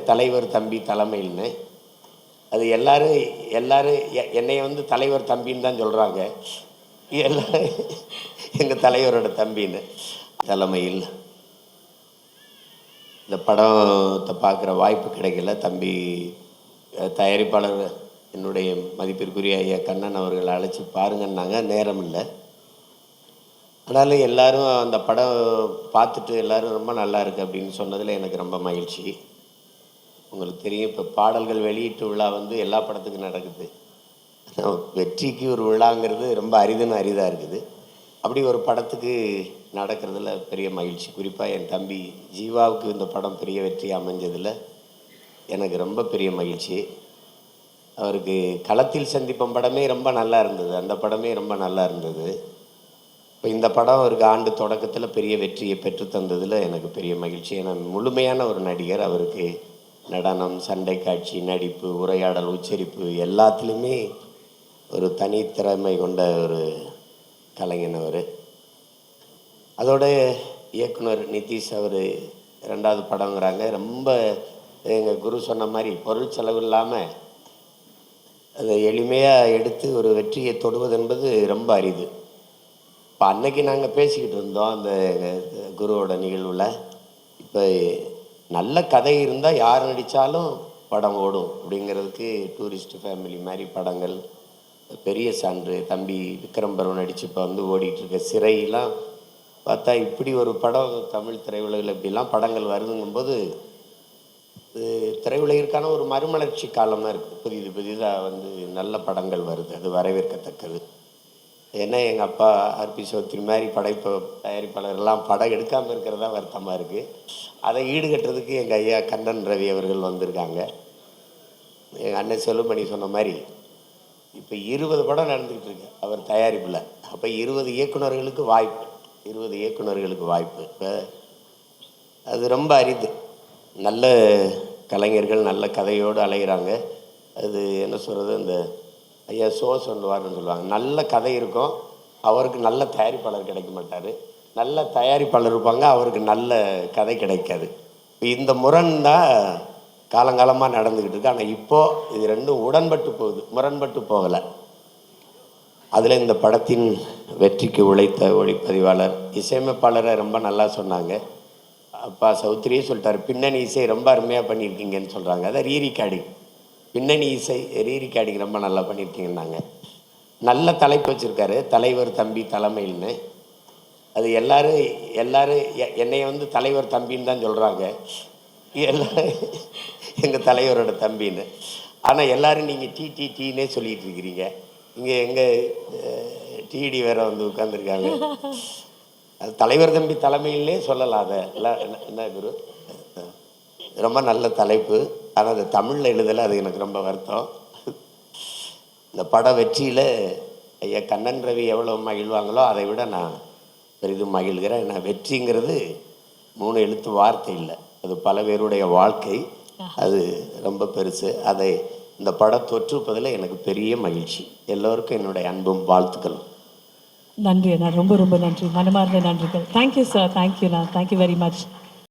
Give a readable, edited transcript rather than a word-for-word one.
தலைவர் தம்பி தலைமையில்னு. அது எல்லாரும் எல்லாரும் என்னைய வந்து தலைவர் தம்பின்னு தான் சொல்கிறாங்க. எல்லாரும் எங்கள் தலைவரோட தம்பின்னு. தலைமையில் இந்த படத்தை பார்க்குற வாய்ப்பு கிடைக்கல. தம்பி தயாரிப்பாளர் என்னுடைய மதிப்பிற்குரிய ஐயா கண்ணன் அவர்கள் அழைச்சி பாருங்கன்னாங்க. நேரம் இல்லை. ஆனாலும் எல்லோரும் அந்த படம் பார்த்துட்டு எல்லோரும் ரொம்ப நல்லா இருக்குது அப்படின்னு சொன்னதில் எனக்கு ரொம்ப மகிழ்ச்சி. உங்களுக்கு தெரியும், இப்போ பாடல்கள் வெளியீட்டு விழா வந்து எல்லா படத்துக்கும் நடக்குது. வெற்றிக்கு ஒரு விழாங்கிறது ரொம்ப அரிதாக இருக்குது. அப்படி ஒரு படத்துக்கு நடக்கிறதுல பெரிய மகிழ்ச்சி. குறிப்பாக என் தம்பி ஜீவாவுக்கு இந்த படம் பெரிய வெற்றி அமைஞ்சதில் எனக்கு ரொம்ப பெரிய மகிழ்ச்சி. அவருக்கு களத்தில் சந்திப்பம் படமே ரொம்ப நல்லா இருந்தது. அந்த படமே ரொம்ப நல்லா இருந்தது. இப்போ இந்த படம் அவருக்கு ஆண்டு தொடக்கத்தில் பெரிய வெற்றியை பெற்று தந்ததில் எனக்கு பெரிய மகிழ்ச்சி. ஏன்னா முழுமையான ஒரு நடிகர். அவருக்கு நடனம், சண்டை காட்சி, நடிப்பு, உரையாடல், உச்சரிப்பு எல்லாத்துலேயுமே ஒரு தனித்திறமை கொண்ட ஒரு கலைஞன் அவர். அதோட இயக்குனர் நிதிஷ் அவர் 2வது படங்கிறாங்க. ரொம்ப எங்கள் குரு சொன்ன மாதிரி பொருள் செலவு இல்லாமல் அதை எளிமையாக எடுத்து ஒரு வெற்றியை தொடுவது என்பது ரொம்ப அரிது. இப்போ அன்னைக்கு நாங்கள் பேசிக்கிட்டு இருந்தோம் அந்த குருவோட நிகழ்வில். இப்போ நல்ல கதை இருந்தால் யார் நடித்தாலும் படம் ஓடும் அப்படிங்கிறதுக்கு டூரிஸ்ட் ஃபேமிலி மாதிரி படங்கள் பெரிய சான்று. தம்பி விக்ரம் பருவம் நடித்து இப்போ வந்து ஓடிட்டுருக்க சிறையெல்லாம் பார்த்தா இப்படி ஒரு படம் தமிழ் திரையுலகில் இப்படிலாம் படங்கள் வருதுங்கும்போது திரையுலகிற்கான ஒரு மறுமலர்ச்சி காலமாக இருக்குது. புதிதாக வந்து நல்ல படங்கள் வருது. அது வரவேற்கத்தக்கது. ஏன்னா எங்கள் அப்பா ஆர்பி சௌத்ரி மாதிரி தயாரிப்பாளர்லாம் படம் எடுக்காமல் இருக்கிறதா வருத்தமாக இருக்குது. அதை ஈடுகட்டுறதுக்கு எங்கள் ஐயா கண்ணன் ரவி அவர்கள் வந்திருக்காங்க. எங்கள் அண்ணன் செல்வமணி சொன்ன மாதிரி இப்போ 20 படம் நடந்துக்கிட்டு இருக்கு அவர் தயாரிப்பில். அப்போ 20 இயக்குநர்களுக்கு வாய்ப்பு. இப்போ அது ரொம்ப அரிது. நல்ல கலைஞர்கள் நல்ல கதையோடு அலைகிறாங்க. அது என்ன சொல்கிறது, அந்த ஐயா சொல்லுவார்னு சொல்லுவாங்க. நல்ல கதை இருக்கும், அவருக்கு நல்ல தயாரிப்பாளர் கிடைக்க மாட்டார். நல்ல தயாரிப்பாளர் இருப்பாங்க, அவருக்கு நல்ல கதை கிடைக்காது. இந்த முரண் தான் காலங்காலமாக நடந்துக்கிட்டு இருக்கு. ஆனால் இப்போது இது ரெண்டும் உடன்பட்டு போகுது, முரண்பட்டு போகலை. அதில் இந்த படத்தின் வெற்றிக்கு உழைத்த ஒளிப்பதிவாளர், இசையமைப்பாளரை ரொம்ப நல்லா சொன்னாங்க. அப்பா சௌத்ரியே சொல்லிட்டார், பின்னணி இசை ரொம்ப அருமையாக பண்ணியிருக்கீங்கன்னு சொல்கிறாங்க. அதை ரீரிகார்டிங், பின்னணி இசை ரீரிகார்டிங் ரொம்ப நல்லா பண்ணியிருக்கீங்கன்னாங்க. நல்ல தலைப்பு வச்சுருக்காரு, தலைவர் தம்பி தலைமையில்னு. அது எல்லாரும் என்னைய வந்து தலைவர் தம்பின்னு தான் சொல்கிறாங்க. எல்லோரும் எங்கள் தலைவரோட தம்பின்னு. ஆனால் எல்லோரும் நீங்கள் டீனே சொல்லிகிட்டு இருக்கிறீங்க. இங்கே எங்கள் டிடி வேற வந்து உட்காந்துருக்காங்க. அது தலைவர் தம்பி தலைமையிலே சொல்லலாம். அதை என்ன குரு, ரொம்ப நல்ல தலைப்பு. ஆனால் அது தமிழில் எழுதலை, அது எனக்கு ரொம்ப வருத்தம். இந்த பட வெற்றியில் ஐயா கண்ணன் ரவி எவ்வளோ மகிழ்வாங்களோ அதை விட நான் பெரிதும் மகிழ்கிறேன். ஏன்னா வெற்றிங்கிறது 3 எழுத்து வார்த்தை இல்லை, அது பல பேருடைய வாழ்க்கை. அது ரொம்ப பெருசு. அதை இந்த படம் தொற்றுப்பதில் எனக்கு பெரிய மகிழ்ச்சி. எல்லோருக்கும் என்னுடைய அன்பும் வாழ்த்துக்களும். நன்றி அண்ணா, ரொம்ப ரொம்ப நன்றி, மனமார்ந்த நன்றிகள். தேங்க்யூ சார், தேங்க்யூண்ணா, தேங்க்யூ வெரி மச்.